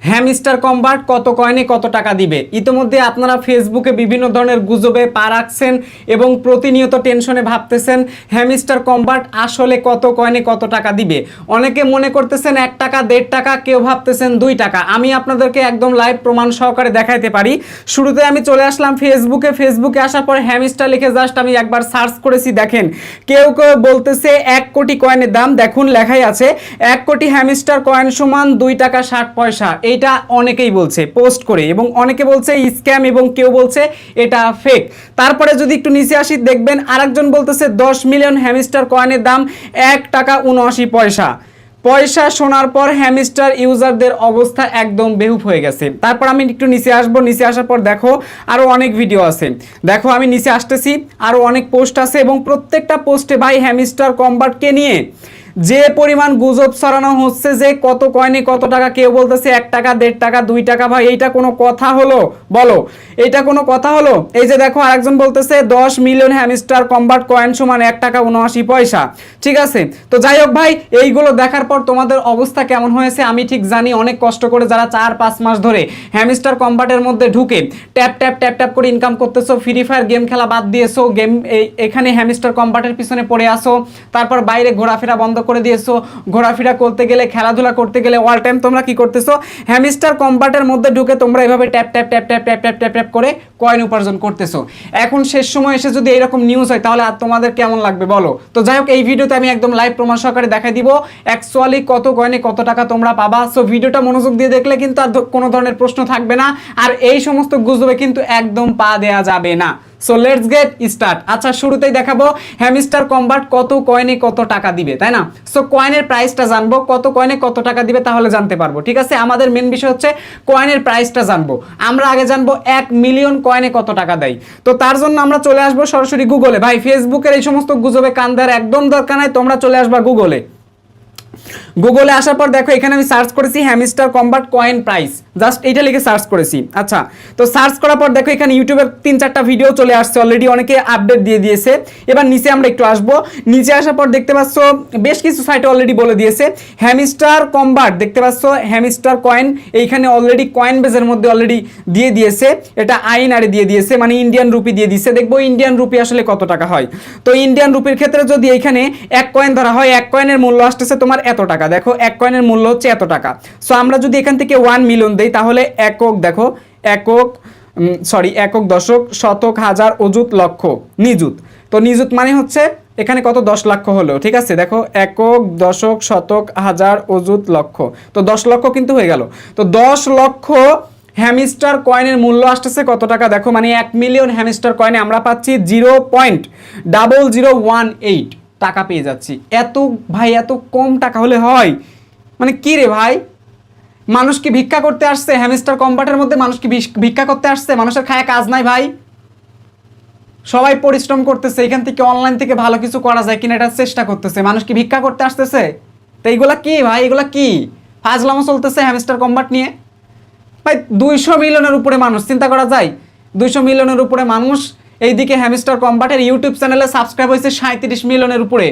Hamster combat কত কয়েনে কত টাকা দিবে। ইতিমধ্যে আপনারা ফেসবুকে বিভিন্ন ধরনের গুজবে পা রাখছেন এবং প্রতিনিয়ত টেনশনে ভাবতেছেন হ্যামস্টার কম্বাট আসলে কত কয়েনে কত টাকা দিবে। অনেকে মনে করতেছেন 1 টাকা 1.5 টাকা, কেউ ভাবতেছেন 2 টাকা। আমি আপনাদেরকে একদম লাইভ প্রমাণ সহকারে দেখাইতে পারি। শুরুতে আমি চলে আসলাম ফেসবুকে আসার পর হ্যামস্টার লিখে জাস্ট আমি একবার সার্চ করেছি। দেখেন কেউ কেউ বলতেছে 1 কোটি কয়েনের দাম, দেখুন লেখাই আছে 1 কোটি হ্যামস্টার কয়েন সমান 2 টাকা 60 পয়সা। এইটা অনেকেই বলছে পোস্ট করে, এবং অনেকে বলছে স্ক্যাম, এবং কেউ বলছে এটা ফেক। তারপরে যদি একটু নিচে আসি দেখবেন আরেকজন বলতেছে 10 মিলিয়ন হ্যামস্টার কয়েনের দাম 1 টাকা 79 পয়সা। পয়সা শোনার পর হ্যামস্টার ইউজারদের অবস্থা একদম বেহুব হয়ে গেছে। তারপর আমি একটু নিচে আসবো, নিচে আসার পর দেখো আরও অনেক ভিডিও আছে। দেখো আমি নিচে আসতেছি, আরও অনেক পোস্ট আছে, এবং প্রত্যেকটা পোস্টে ভাই হ্যামস্টার কম্বাটকে নিয়ে যে পরিমাণ গুজব ছড়ানো হচ্ছে যে কত কয়েনে কত টাকা, কেউ বলতেছে 1 টাকা 1.5 টাকা 2 টাকা। ভাই এইটা কোনো কথা হলো? বলো, এইটা কোনো কথা হলো? এই যে দেখো আরেকজন বলতেছে 10 মিলিয়ন হ্যামস্টার কম্বাট কয়েন সমান 1 টাকা 79 পয়সা। ঠিক আছে, তো যাই হোক ভাই, এইগুলো দেখার পর তোমাদের অবস্থা কেমন হয়েছে আমি ঠিক জানি। অনেক কষ্ট করে যারা 4-5 মাস ধরে হ্যামস্টার কম্বাটের মধ্যে ঢুকে ট্যাপ ট্যাপ ট্যাপ ট্যাপ করে ইনকাম করতেছো, ফ্রি ফায়ার গেম খেলা বাদ দিয়েছো, গেম এখানে হ্যামস্টার কম্বাটের পিছনে পড়ে আসো, তারপর বাইরে ঘোরাফেরা বন্ধ করে দিয়েছো। ঘোরাফেরা করতে গেলে, খেলাধুলা করতে গেলে অল টাইম তোমরা কি করতেছো? হ্যামস্টার কম্বাটের মধ্যে ঢুকে তোমরা এভাবে tap tap tap tap tap tap tap tap করে কয়েন উপার্জন করতেছো। এখন শেষ সময় এসে যদি এরকম নিউজ হয় তাহলে আর তোমাদের কেমন লাগবে বলো? তো যাই হোক, এই ভিডিওতে আমি একদম লাইভ প্রমাণ সহকারে দেখাই দিব অ্যাকচুয়ালি কত কয়েনে কত টাকা তোমরা পাবা। সো ভিডিওটা মনোযোগ দিয়ে দেখলে কিন্তু আর কোনো ধরনের প্রশ্ন থাকবে না, আর এই সমস্ত গুজবে কিন্তু একদম পা দেয়া যাবে না। So let's get start. আচ্ছা, শুরুতেই দেখাবো হ্যামস্টার কম্বাট কত কয়েনে কত টাকা দিবে, তাই না? সো কয়েনের প্রাইসটা জানবো, কত কয়েনে কত টাকা দিবে তাহলে জানতে পারবো। ঠিক আছে, আমাদের মেন বিষয় হচ্ছে কয়েনের প্রাইসটা জানবো। আমরা আগে জানবো 1 মিলিয়ন কয়েনে কত টাকা দেয়। তো তার জন্য আমরা চলে আসবো সরাসরি গুগলে। ভাই ফেসবুকের এই সমস্ত গুজবে কান দেওয়ার একদম দরকার নাই, তোমরা চলে আসবা গুগলে। গুগলে আসার পর দেখো এখানে আমি সার্চ করেছি hamster combat coin price, just এইটা লিখে সার্চ করেছি। আচ্ছা, তো সার্চ করার পর দেখো এখানে ইউটিউবের 3-4টা ভিডিও চলে আসছে অলরেডি, অনেকে আপডেট দিয়ে দিয়েছে। এবার নিচে আমরা একটু আসবো, নিচে আসার পর দেখতে পাচ্ছ বেশ কিছু সাইটে অলরেডি বলে দিয়েছে হ্যামস্টার কম্বাট, দেখতে পাচ্ছ হ্যামস্টার কয়েন এইখানে অলরেডি কয়েন বেজের মধ্যে অলরেডি দিয়ে দিয়েছে। এটা আইএনআরে দিয়ে দিয়েছে, মানে ইন্ডিয়ান রুপি দিয়ে দিয়েছে। দেখবো ইন্ডিয়ান রুপি আসলে কত টাকা হয়। তো ইন্ডিয়ান রুপির ক্ষেত্রে যদি এখানে 1 কয়েন ধরা হয়, 1 কয়েনের মূল্য আসতেছে তোমার এত টাকা। দেখো 1 কয়েনের মূল্য হচ্ছে এত টাকা। সো আমরা যদি এখান থেকে 1 মিলিয়ন দেই তাহলে একক, দেখো একক দশক শতক হাজার অযুত লক্ষ নিযুত। তো নিযুত মানে হচ্ছে এখানে কত 10 লক্ষ হলো। ঠিক আছে, দেখো একক দশক শতক হাজার অযুত লক্ষ, তো 10 লক্ষ কিন্তু হয়ে গেল। তো 10 লক্ষ হ্যামস্টার কয়েনের মূল্য আসতেছে কত টাকা? দেখো মানে 1 মিলিয়ন হ্যামস্টার কয়েনে আমরা পাচ্ছি 0.0018 টাকা পেয়ে যাচ্ছি। এত ভাই, এত কম টাকা হলে হয়? মানে কি রে ভাই, মানুষ কি ভিক্ষা করতে আসছে? হ্যামস্টার কম্বাটের মধ্যে মানুষ কি ভিক্ষা করতে আসছে? মানুষের খায় কাজ নাই ভাই, সবাই পরিশ্রম করতেছে, এখান থেকে অনলাইন থেকে ভালো কিছু করা যায় কিনা এটা চেষ্টা করতেছে। মানুষ কি ভিক্ষা করতে আসতেছে? তো এইগুলা কি ভাই, এগুলা কি ফাজলামো চলতেছে হ্যামস্টার কম্বাট নিয়ে? ভাই 200 মিলিয়নের উপরে মানুষ, চিন্তা করা যায় 200 মিলিয়নের উপরে মানুষ। এইদিকে হ্যামস্টার কম্বাটের ইউটিউব চ্যানেলে সাবস্ক্রাইব হয়েছে 37 মিলিয়নের উপরে।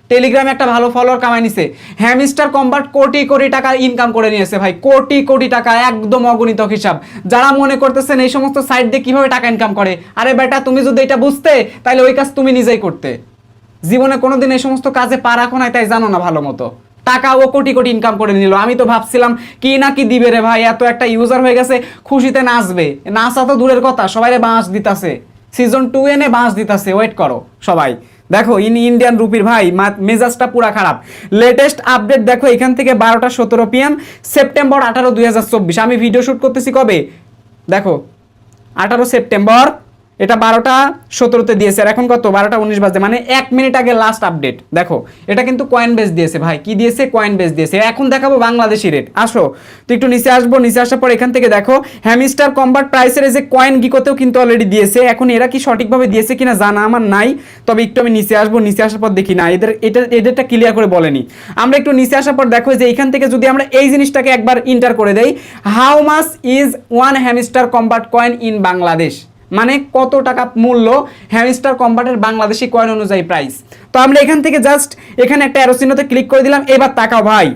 টেলিগ্রামে একটা ভালো ফলোয়ার কামাই নিছে। হ্যামস্টার কম্বাট কোটি কোটি টাকা ইনকাম করে নিয়েছে ভাই, কোটি কোটি টাকা, একদম অগণিত হিসাব। যারা মনে করতেছেন এই সমস্ত সাইট দিয়ে কিভাবে টাকা ইনকাম করে, আরে বেটা তুমি যদি এটা বুঝতে তাহলে ওই কাজ তুমি নিজেই করতে। জীবনে কোনোদিন এই সমস্ত কাজে পা রাখো নাই, তাই জানো না ভালো মতো। টাকা ও কোটি কোটি ইনকাম করে নিল। আমি তো ভাবছিলাম কি না কি দিবে রে ভাই, এত একটা ইউজার হয়ে গেছে, খুশিতে নাচবে। নাচা তো দূরের কথা, সবাই বাঁশ দিতাছে, সিজন 2 এনে বাঁশ দিতাছে। ওয়েট করো সবাই, দেখো ইন্ডিয়ান রুপির ভাই মেজাজটা পুরা খারাপ। লেটেস্ট আপডেট দেখো এখান থেকে 12টা 17 PM সেপ্টেম্বর 18, 2024। আমি ভিডিও শুট করতেছি কবে? দেখো 18 সেপ্টেম্বর, এটা 12টা 17-তে দিয়েছে। আর এখন কত? 12টা 19 বাজে, মানে 1 মিনিট আগে লাস্ট আপডেট। দেখো এটা কিন্তু কয়েন বেস দিয়েছে ভাই, কি দিয়েছে? কয়েন বেস দিয়েছে। এখন দেখাবো বাংলাদেশি রেট। আসো তো একটু নিচে আসবো, নিচে আসার পর এখান থেকে দেখো হ্যামস্টার কম্বাট প্রাইসের এই যে কয়েন গিকোতেও কিন্তু অলরেডি দিয়েছে। এখন এরা কি সঠিকভাবে দিয়েছে কিনা জানা আমার নাই, তবে একটু আমি নিচে আসবো, নিচে আসার পর দেখি না এদেরটা ক্লিয়ার করে বলেনি। আমরা একটু নিচে আসার পর দেখো যে এখান থেকে যদি আমরা এই জিনিসটাকে একবার ইন্টার করে দেই, how much is 1 hamster combat coin in Bangladesh, মানে কত টাকা মূল্য হ্যামস্টার কম্বাটের বাংলাদেশি কয়েন অনুযায়ী প্রাইস। তো আমরা এখান থেকে জাস্ট এখানে একটা অ্যারো চিহ্নতে ক্লিক করে দিলাম। এবার তাকাও ভাই,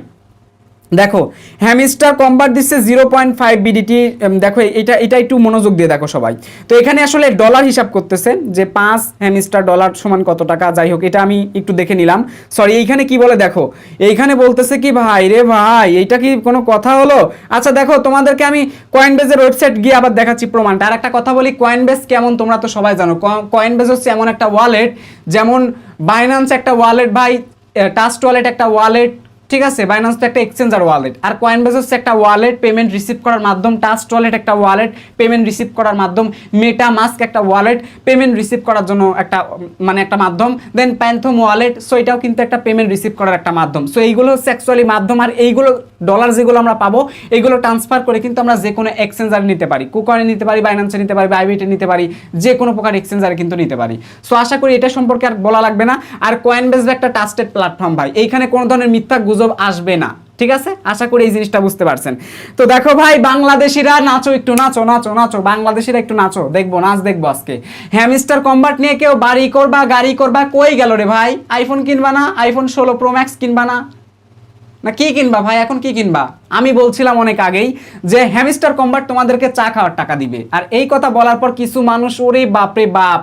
দেখো হ্যামস্টার কম্বার দিচ্ছে 0.5 বিডিটি। দেখো এটা একটু মনোযোগ দিয়ে দেখো সবাই। তো এখানে আসলে ডলার হিসাব করতেছে যে 5 হ্যামস্টার ডলার সমান কত টাকা, যাই হোক এটা আমি একটু দেখে নিলাম। সরি, এইখানে কি বলে দেখো, এইখানে বলতেছে কি ভাই রে ভাই, এইটা কি কোনো কথা হলো? আচ্ছা দেখো, তোমাদেরকে আমি কয়েনবেজের ওয়েবসাইট গিয়ে আবার দেখাচ্ছি প্রমাণটা। আর একটা কথা বলি, কয়েনবেজ কেমন তোমরা তো সবাই জানো। কয়েনবেজ হচ্ছে এমন একটা ওয়ালেট, যেমন বাইন্যান্স একটা ওয়ালেট ভাই, ট্রাস্ট ওয়ালেট একটা ওয়ালেট, ঠিক আছে? বাইন্যান্স তো একটা এক্সচেঞ্জার ওয়ালেট, আর কয়েনবেজ হচ্ছে একটা ওয়ালেট, পেমেন্ট রিসিভ করার মাধ্যম। ট্রাস্ট ওয়ালেট একটা ওয়ালেট, পেমেন্ট রিসিভ করার মাধ্যম। মেটামাস্ক একটা ওয়ালেট, পেমেন্ট রিসিভ করার জন্য একটা মানে একটা মাধ্যম। দেন প্যান্থম ওয়ালেট, সো এটাও কিন্তু একটা পেমেন্ট রিসিভ করার একটা মাধ্যম। সো এইগুলো হচ্ছে অ্যাকচুয়ালি মাধ্যম। আর এইগুলো ডলার যেগুলো আমরা পাবো, এইগুলো ট্রান্সফার করে কিন্তু আমরা যে কোনো এক্সচেঞ্জারে নিতে পারি, কুকয়েনে নিতে পারি, বাইন্যান্সে নিতে পারি, বাইবিটে নিতে পারি, যে কোনো প্রকার এক্সচেঞ্জারে কিন্তু নিতে পারি। সো আশা করি এটা সম্পর্কে আর বলা লাগবে না। আর কয়েনবেজ একটা ট্রাস্টেড প্ল্যাটফর্ম ভাই, এইখানে কোনো ধরনের মিথ্যা গুজব আসবে না, ঠিক আছে? আশা করি এই জিনিসটা বুঝতে পারছেন। তো দেখো ভাই, বাংলাদেশিরা নাচো, একটু নাচো নাচো নাচো, বাংলাদেশিরা একটু নাচো, দেখবো নাচ দেখবো আজকে। হ্যামস্টার কম্বাট নিয়ে কেউ বাড়ি করবা, গাড়ি করবা, কই গেল রে ভাই? আইফোন কিনবা না? আইফোন 16 প্রো ম্যাক্স কিনবা না? না কি কিনবা ভাই, এখন কি কিনবা? আমি বলছিলাম অনেক আগেই যে হ্যামস্টার কম্বাট তোমাদেরকে চা খাওয়ার টাকা দিবে। আর এই কথা বলার পর কিছু মানুষ, ওরে বাপরে বাপ,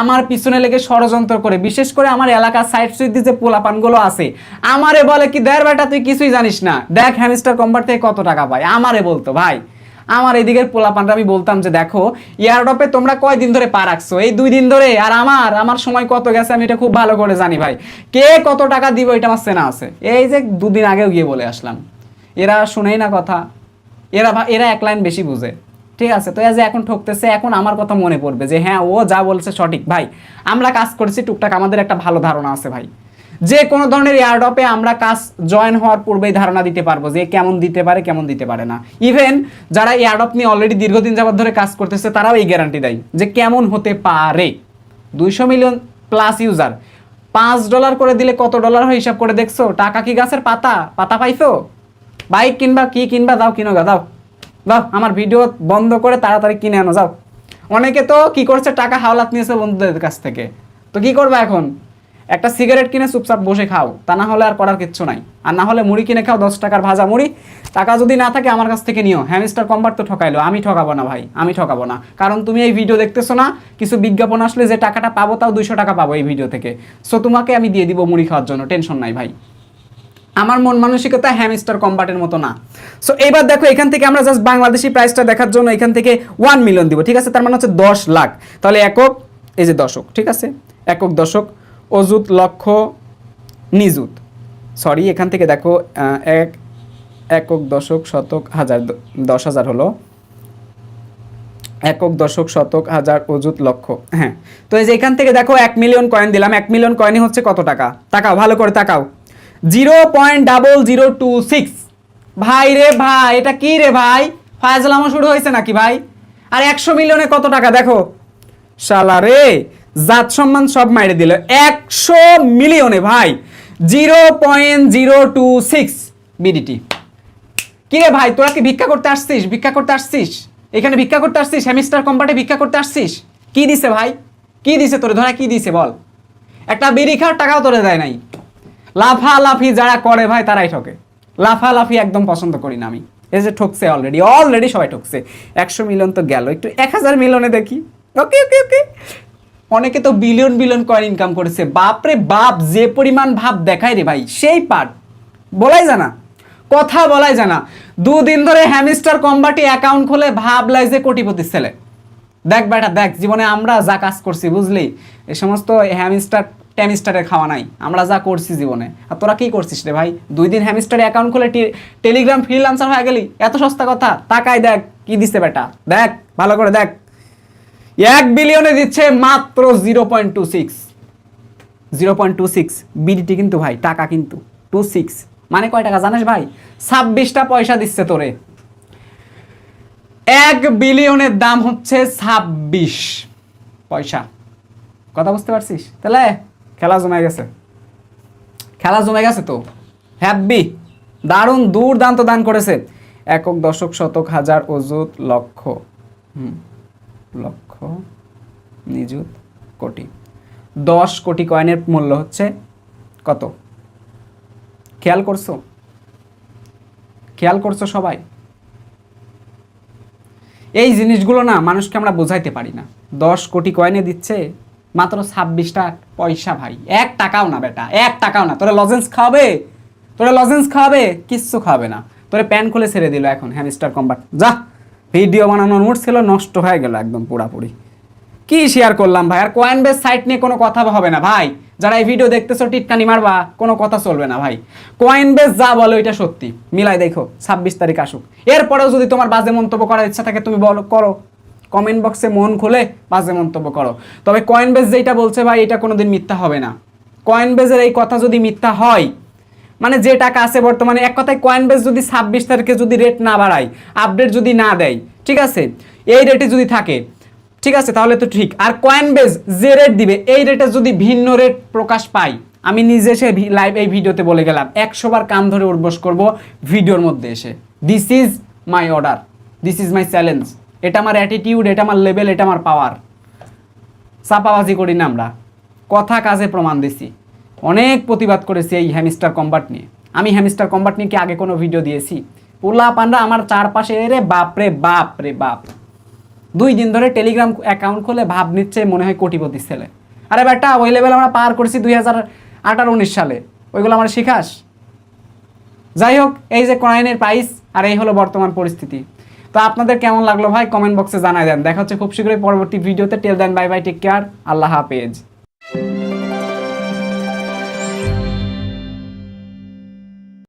আমার পিছনে লেগে ষড়যন্ত্র করে, বিশেষ করে আমার এলাকার সাইড সুইড যে পোলাপানগুলো আছে, আমারে বলে কি, দেড় বেটা তুই কিছুই জানিস না, দেখ হ্যামস্টার কম্বাট থেকে কত টাকা পায়। আমারে বলতো ভাই, আমার এদিকের পোলাপানরা, আমি বলতাম যে দেখো এয়ারড্রপে তোমরা কয়দিন ধরে পা রাখছো? এই 2 দিন ধরে। আর আমার সময় কত গেছে আমি এটা খুব ভালো করে জানি ভাই। কে কত টাকা দিব এটা আমার চেনা আছে। এই যে 2 দিন আগেও গিয়ে বলে আসলাম। এরা শুনেই না কথা, এরা এক লাইন বেশি বুঝে, ঠিক আছে? তো এই যে এখন ঠকতেছে, এখন আমার কথা মনে পড়বে যে হ্যাঁ, ও যা বলছে সঠিক ভাই। আমরা কাজ করেছি টুকটাক, আমাদের একটা ভালো ধারণা আছে ভাই। যে কোনো ধরনের এয়ারড্রপে আমরা কাজ জয়েন হওয়ার পূর্বেই ধারণা দিতে পারবো যে কেমন দিতে পারে, কেমন দিতে পারে না। ইভেন যারা এয়ারড্রপ নিয়ে অলরেডি দীর্ঘদিন যাবত ধরে কাজ করতেছে, তারাও এই গ্যারান্টি দেয় যে কেমন হতে পারে। 200 মিলিয়ন প্লাস ইউজার, $5 করে দিলে কত ডলার হয় হিসাব করে দেখছো? টাকা কি গাছের পাতা? পাতা পাইছো? বাইক কিনবা, কি কিনবা, দাও কিনো গা, দাও দাও, আমার ভিডিও বন্ধ করে তাড়াতাড়ি কিনে আনো যাও। অনেকে তো কি করছে, টাকা হাওলাত নিয়েছে বন্ধুদের কাছ থেকে। তো কি করবা এখন? একটা সিগারেট কিনে চুপচাপ বসে খাও, তা না হলে আর করার কিচ্ছু নাই। আর না হলে মুড়ি কিনে খাও, 10 টাকার ভাজা মুড়ি। টাকা যদি না থাকে আমার কাছ থেকে নিও। হ্যামস্টার কম্বাট তো ঠকাইলো, আমি ঠকাবো না ভাই, আমি ঠকাবো না। কারণ তুমি এই ভিডিও দেখতেছো না, কিছু বিজ্ঞাপন আসলে যে টাকাটা পাবো, তাও 200 টাকা পাবো এই ভিডিও থেকে। সো তোমাকে আমি দিয়ে দিব মুড়ি খাওয়ার জন্য, টেনশন নাই ভাই। আমার মন মানসিকতা হ্যামস্টার কম্বাটের মতো না। সো এইবার দেখো, এখান থেকে আমরা জাস্ট বাংলাদেশি প্রাইসটা দেখার জন্য এখান থেকে 1 মিলিয়ন দিব, ঠিক আছে? তার মানে হচ্ছে 10 লাখ। তাহলে একক, এই যে দশক, ঠিক আছে? একক, দশক, অযুত, লক্ষ, নিযুত, সরি এখান থেকে দেখো একক, দশক, শতক, হাজার, 10,000 হলো। একক, দশক, শতক, হাজার, অযুত, লক্ষ। হ্যাঁ, তো এই যে এখান থেকে দেখো 1 মিলিয়ন কয়েন দিলাম। 1 মিলিয়ন কয়েনই হচ্ছে কত টাকা? তাকাও ভালো করে, তাকাও, 0.0026। ভাই রে ভাই, এটা কি রে ভাই? ফায়জলামো শুরু হয়েছে নাকি ভাই? আর 100 মিলিয়নে কত টাকা দেখো, শালা রে, জাত সম্মান সব মাইরে দিল। 100 মিলিয়নে ভাই 0.026 বিডিটি। কি রে ভাই, তোরা কি ভিক্ষা করতে আসছিস? ভিক্ষা করতে আসছিস এখানে? ভিক্ষা করতে আসছিস? হ্যামস্টার কম্বাটে ভিক্ষা করতে আসছিস? কি দিছে ভাই? কি দিছে তোরে? ধরা কি দিছে বল? একটা বিড়ি খাওয়ার টাকাও তোরে দেয় নাই। লাফালাফি যারা করে ভাই, তারাই ঠকে। লাফালাফি একদম পছন্দ করি না আমি। এই যে ঠকছে, অলরেডি সবাই ঠকছে। 100 মিলিয়ন তো গেল, একটু 1000 মিলিয়নে দেখি। ওকে ওকে ওকে। অনেকে তো বিলিয়ন বিলিয়ন কয়েন ইনকাম করেছে। বাপরে বাপ, যে পরিমাণ ভাব দেখায় রে ভাই, সেই পার্ট বলাই জানা, কথা বলাই জানা। 2 দিন ধরে হ্যামস্টার কম্বাটে অ্যাকাউন্ট খুলে ভাবলাই যে কোটিপতির ছেলে। দেখ বেটা দেখ, জীবনে আমরা যা কাজ করছি বুঝলি, এই সমস্ত হ্যামস্টার ট্যামস্টারের খাওয়া নাই। আমরা যা করছি জীবনে। আর তোরা কি করছিস রে ভাই? 2 দিন হ্যামস্টারে অ্যাকাউন্ট খুলে টেলিগ্রাম ফ্রিল্যান্সার হয়ে গেলি, এত সস্তা কথা? তাকাই দেখ কি দিচ্ছে বেটা, দেখ ভালো করে দেখ। 1 বিলিয়নে দিচ্ছে মাত্র 0.26 বিডিটি কিন্তু ভাই, টাকা কিন্তু 26 মানে কয় টাকা জানিস ভাই? 26টা পয়সা দিচ্ছে তোরে। 1 বিলিয়নের দাম হচ্ছে 26 পয়সা। কথা বুঝতে পারছিস? তাহলে খেলা জমে গেছে, খেলা জমে গেছে তো। হ্যাপি, দারুণ, দুর্দান্ত দান করেছে। একক, দশক, শতক, হাজার, অযুত, লক্ষ, লক্ষ, নিযুত, কোটি। 10 কোটি কয়েনের মূল্য হচ্ছে কত? খেয়াল করছো? খেয়াল করছো সবাই? এই জিনিসগুলো না মানুষকে আমরা বোঝাইতে পারি না। 10 কোটি কয়েনে দিচ্ছে মাত্র 26টা পয়সা ভাই, 1 টাকাও না বেটা, 1 টাকাও না। তোরা লজেন্স খাবে, তোরা লজেন্স খাবে, কিচ্ছু খাবে না। তোরে প্যান খুলে ছেড়ে দিল এখন হ্যামস্টার কম্বাট। যা, ভিডিও বানানোর মুড ছিল, নষ্ট হয়ে গেল একদম পুরাপুরি। কি শেয়ার করলাম ভাই, আর কয়েনবেস সাইট নিয়ে কোনো কথা হবে না ভাই। যারা এই ভিডিও দেখতেছো টিটকানি মারবা, কোনো কথা চলবে না ভাই। কয়েনবেস যা বলে ওইটা সত্যি, মিলাই দেখো। 26 তারিখ আসুক, এরপরেও যদি তোমার বাজে মন্তব্য করার ইচ্ছা থাকে তুমি বলো, করো, কমেন্ট বক্সে মন খুলে বাজে মন্তব্য করো। তবে কয়েনবেস যেটা বলছে ভাই, এটা কোনোদিন মিথ্যা হবে না। কয়েনবেসের এই কথা যদি মিথ্যা হয়, মানে যে টাকা আছে বর্তমানে, এক কথায় কয়েনবেস যদি 26 তারিখে যদি রেট না বাড়ায়, আপডেট যদি না দেয়, ঠিক আছে, এই রেটে যদি থাকে, ঠিক আছে, তাহলে তো ঠিক। আর কয়েনবেস যে রেট দিবে, এই রেটে যদি ভিন্ন রেট প্রকাশ পায়, আমি নিজে এসে লাইভ এই ভিডিওতে বলে গেলাম, 100 বার কান ধরে উঠবোস করব ভিডিওর মধ্যে এসে। This is my order, this is my challenge. এটা আমার অ্যাটিটিউড, এটা আমার লেভেল, এটা আমার পাওয়ার। চাপাবাজি করি না আমরা, কথা কাজে প্রমাণ দিছি। অনেক প্রতিবাদ করেছি এই হ্যামস্টার কম্বাট নিয়ে। আমি হ্যামস্টার কম্বাট নিয়ে কি আগে কোনো ভিডিও দিয়েছি? পোলা পান্ডা আমার চারপাশে, রে বাপ রে বাপ রে বাপ, 2 দিন ধরে টেলিগ্রাম অ্যাকাউন্ট খুলে ভাব নিচ্ছে মনে হয় কোটিপতি ছেলে। আরে বেটা, ওই লেভেল আমরা পার করেছি 2018-19 সালে, ওইগুলো আমরা শিখাস? যাই হোক, এই যে কয়েনের প্রাইস, আর এই হলো বর্তমান পরিস্থিতি। তো আপনাদের কেমন লাগলো ভাই, কমেন্ট বক্সে জানাই দেন। দেখা হচ্ছে খুব শীঘ্রই পরবর্তী ভিডিওতে। টেল দেন, বাই বাই, টেক কেয়ার, আল্লাহ হাফেজ।